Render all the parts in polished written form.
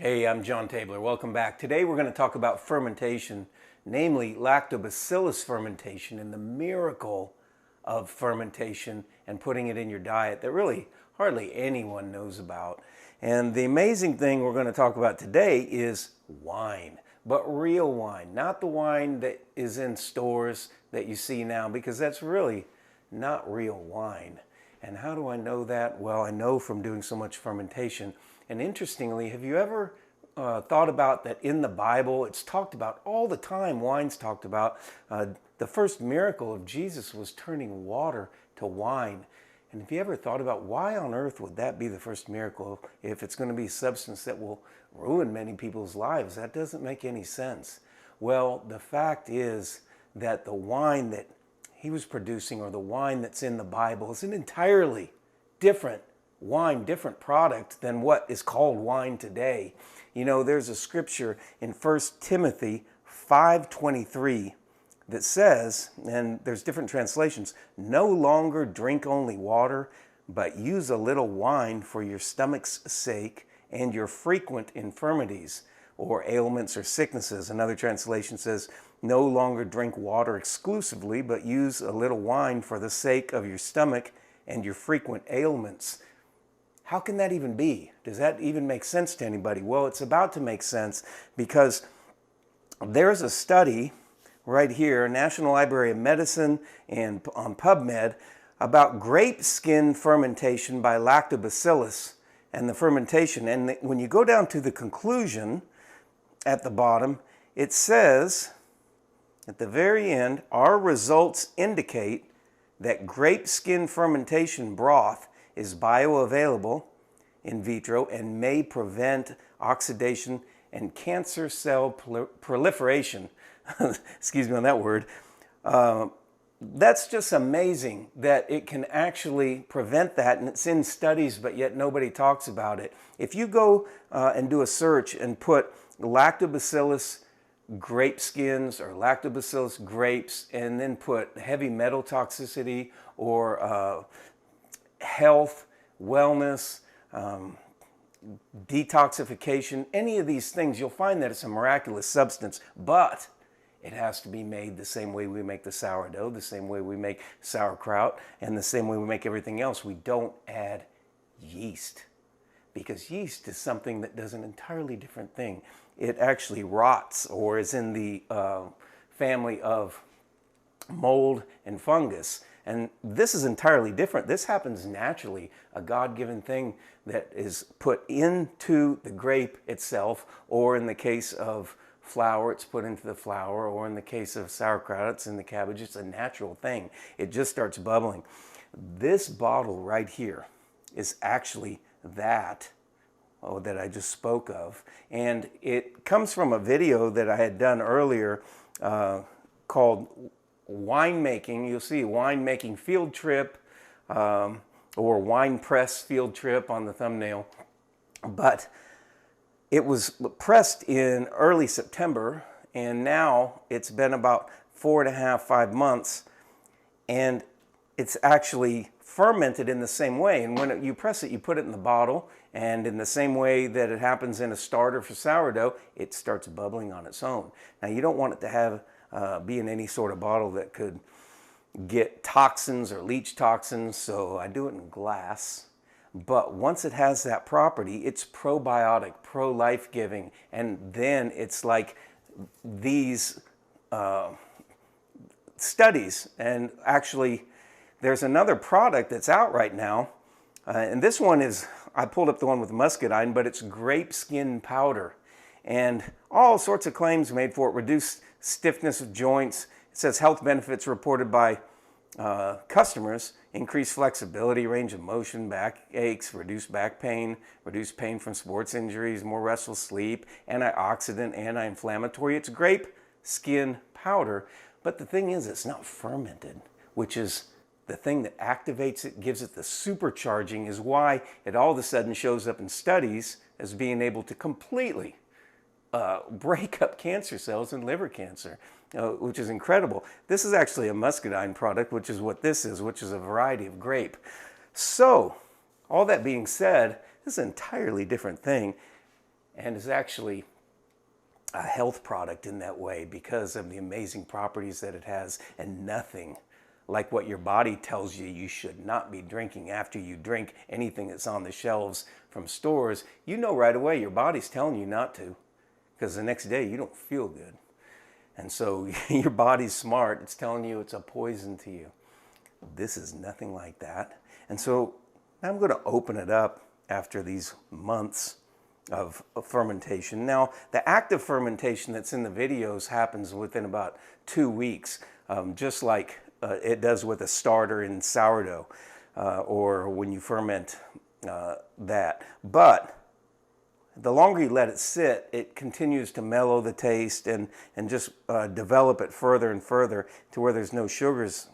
Hey, I'm John Tabler. Welcome back. Today we're going to talk about fermentation, namely lactobacillus fermentation and the miracle of fermentation and putting it in your diet that really hardly anyone knows about. And the amazing thing we're going to talk about today is wine, but real wine, not the wine that is in stores that you see now, because that's really not real wine. And how do I know that? Well, I know from doing so much fermentation. And interestingly, have you ever thought about that in the Bible? It's talked about all the time. Wine's talked about. The first miracle of Jesus was turning water to wine. And have you ever thought about why on earth would that be the first miracle if it's going to be a substance that will ruin many people's lives? That doesn't make any sense. Well, the fact is that the wine that he was producing, or the wine that's in the Bible, is an entirely different wine, different product than what is called wine today. You know, there's a scripture in 1 Timothy 5:23 that says, and there's different translations, no longer drink only water, but use a little wine for your stomach's sake and your frequent infirmities or ailments or sicknesses. Another translation says, no longer drink water exclusively, but use a little wine for the sake of your stomach and your frequent ailments. How can that even be? Does that even make sense to anybody? Well, it's about to make sense because there's a study right here, National Library of Medicine and on PubMed, about grape skin fermentation by lactobacillus and the fermentation. And when you go down to the conclusion at the bottom, it says at the very end, our results indicate that grape skin fermentation broth is bioavailable in vitro and may prevent oxidation and cancer cell proliferation. Excuse me on that word. That's just amazing that it can actually prevent that, and it's in studies, but yet nobody talks about it. If you go and do a search and put lactobacillus grape skins or lactobacillus grapes and then put heavy metal toxicity or health, wellness, detoxification, any of these things, you'll find that it's a miraculous substance, but it has to be made the same way we make the sourdough, the same way we make sauerkraut, and the same way we make everything else. We don't add yeast, because yeast is something that does an entirely different thing. It actually rots or is in the family of mold and fungus. And this is entirely different. This happens naturally, a God-given thing that is put into the grape itself, or in the case of flour, it's put into the flour, or in the case of sauerkraut, it's in the cabbage. It's a natural thing. It just starts bubbling. This bottle right here is actually that I just spoke of. And it comes from a video that I had done earlier called winemaking. You'll see winemaking field trip or wine press field trip on the thumbnail. But it was pressed in early September, and now it's been about 4.5, 5 months, and it's actually fermented in the same way. And when you press it, you put it in the bottle, and in the same way that it happens in a starter for sourdough, it starts bubbling on its own. Now, you don't want it to have be in any sort of bottle that could get toxins or leach toxins, so I do it in glass. But once it has that property, it's probiotic, pro-life-giving, and then it's like these studies. And actually, there's another product that's out right now, and this one is, I pulled up the one with muscadine, but it's grape skin powder. And all sorts of claims made for it: reduced stiffness of joints. It says health benefits reported by customers: increased flexibility, range of motion, back aches, reduced back pain, reduced pain from sports injuries, more restful sleep, antioxidant, anti-inflammatory. It's grape skin powder, but the thing is, it's not fermented, which is the thing that activates it, gives it the supercharging, is why it all of a sudden shows up in studies as being able to completely break up cancer cells and liver cancer, which is incredible. This is actually a muscadine product, which is what this is, which is a variety of grape. So, all that being said, this is an entirely different thing. and is actually a health product in that way because of the amazing properties that it has, and nothing like what your body tells you you should not be drinking after you drink anything that's on the shelves from stores. You know right away your body's telling you not to, because the next day you don't feel good. And so your body's smart. It's telling you it's a poison to you. This is nothing like that. And so I'm going to open it up after these months of fermentation. Now, the active fermentation that's in the videos happens within about 2 weeks, just like it does with a starter in sourdough or when you ferment that. But the longer you let it sit, it continues to mellow the taste and just develop it further and further to where there's no sugars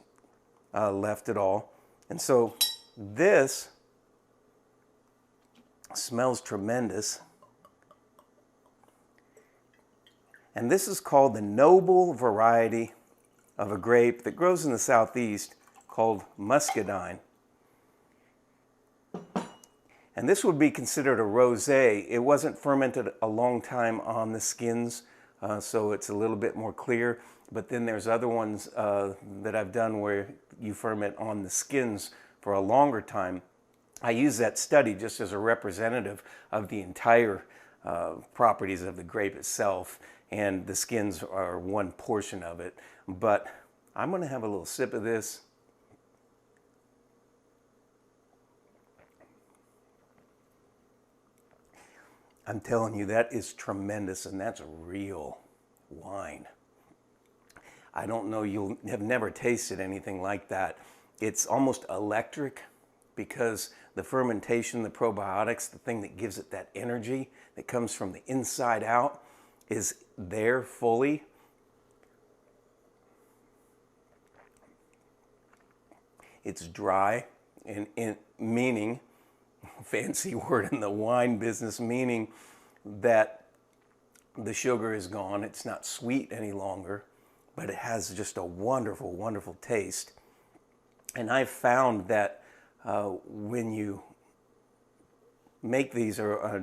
left at all. And so this smells tremendous. And this is called the noble variety of a grape that grows in the southeast called muscadine. And this would be considered a rosé. It wasn't fermented a long time on the skins, so it's a little bit more clear. But then there's other ones that I've done where you ferment on the skins for a longer time. I use that study just as a representative of the entire properties of the grape itself, and the skins are one portion of it. But I'm going to have a little sip of this. I'm telling you, that is tremendous, and that's real wine. I don't know, you'll have never tasted anything like that. It's almost electric because the fermentation, the probiotics, the thing that gives it that energy that comes from the inside out is there fully. It's dry, in meaning, fancy word in the wine business, meaning that the sugar is gone. It's not sweet any longer, but it has just a wonderful, wonderful taste. And I've found that when you make these or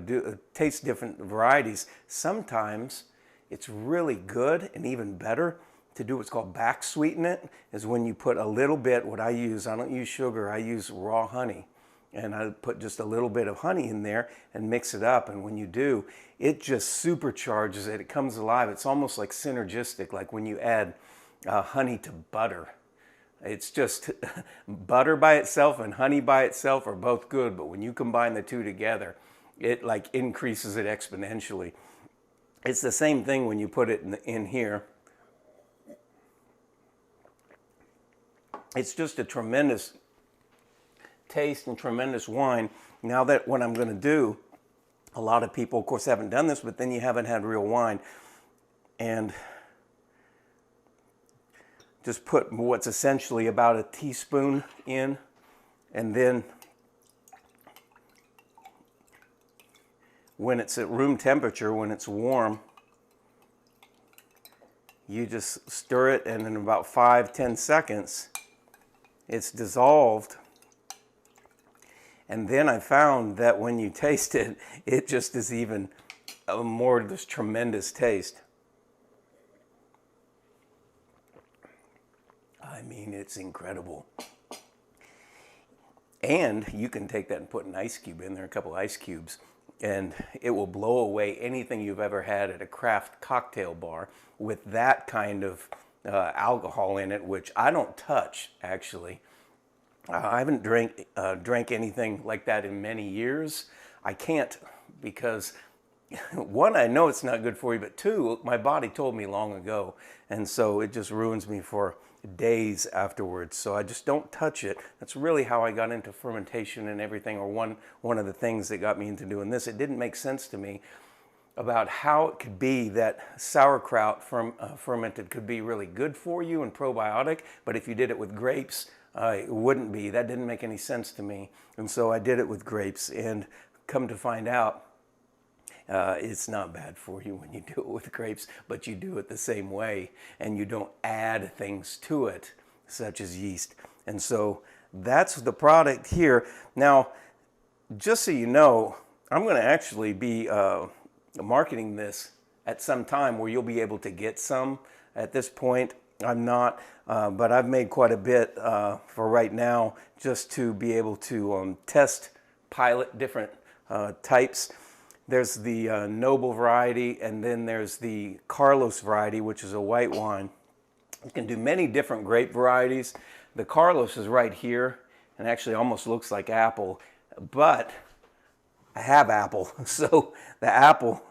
taste different varieties, sometimes it's really good and even better to do what's called back sweeten it, is when you put a little bit, what I use, I don't use sugar, I use raw honey. And I put just a little bit of honey in there and mix it up. And when you do, it just supercharges it. It comes alive. It's almost like synergistic, like when you add honey to butter. It's just butter by itself and honey by itself are both good. But when you combine the two together, it like increases it exponentially. It's the same thing when you put it in here. It's just a tremendous taste and tremendous wine. Now that what I'm going to do, a lot of people of course haven't done this, but then you haven't had real wine, and just put what's essentially about a teaspoon in, and then when it's at room temperature, when it's warm, you just stir it, and in about 5-10 seconds it's dissolved. And then I found that when you taste it, it just is even more of this tremendous taste. I mean, it's incredible. And you can take that and put an ice cube in there, a couple ice cubes, and it will blow away anything you've ever had at a craft cocktail bar with that kind of alcohol in it, which I don't touch, actually. I haven't drank anything like that in many years. I can't because, one, I know it's not good for you, but two, my body told me long ago, and so it just ruins me for days afterwards. So I just don't touch it. That's really how I got into fermentation and everything, or one of the things that got me into doing this. It didn't make sense to me about how it could be that sauerkraut fermented could be really good for you and probiotic, but if you did it with grapes, it wouldn't be. That didn't make any sense to me. And so I did it with grapes, and come to find out, it's not bad for you when you do it with grapes, but you do it the same way, and you don't add things to it, such as yeast. And so that's the product here. Now, just so you know, I'm going to actually be marketing this at some time where you'll be able to get some. At this point, I'm not, but I've made quite a bit for right now, just to be able to test, pilot different types. There's the Noble variety, and then there's the Carlos variety, which is a white wine. You can do many different grape varieties. The Carlos is right here, and actually almost looks like apple, but I have apple, so the apple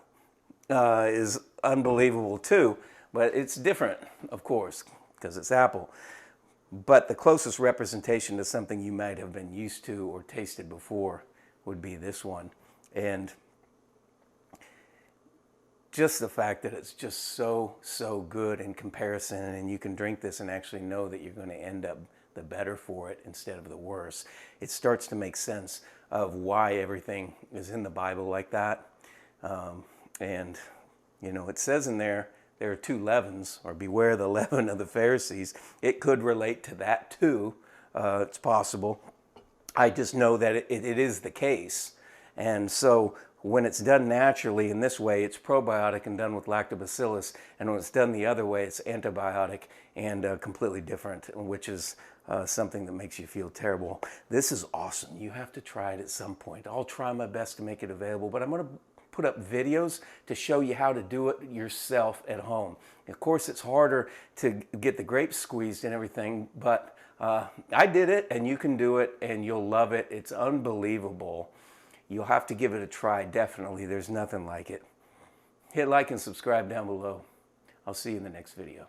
is unbelievable too, but it's different, of course, because it's apple. But the closest representation to something you might have been used to or tasted before would be this one. And just the fact that it's just so good in comparison, and you can drink this and actually know that you're going to end up the better for it instead of the worse. It starts to make sense of why everything is in the Bible like that. And, you know, it says in there are 2 leavens, or beware the leaven of the Pharisees. It could relate to that too. It's possible. I just know that it is the case. And so when it's done naturally in this way, it's probiotic and done with lactobacillus. And when it's done the other way, it's antibiotic and completely different, which is something that makes you feel terrible. This is awesome. You have to try it at some point. I'll try my best to make it available, but I'm going to put up videos to show you how to do it yourself at home. Of course, it's harder to get the grapes squeezed and everything, but I did it, and you can do it, and you'll love it. It's unbelievable. You'll have to give it a try, definitely. There's nothing like it. Hit like and subscribe down below. I'll see you in the next video.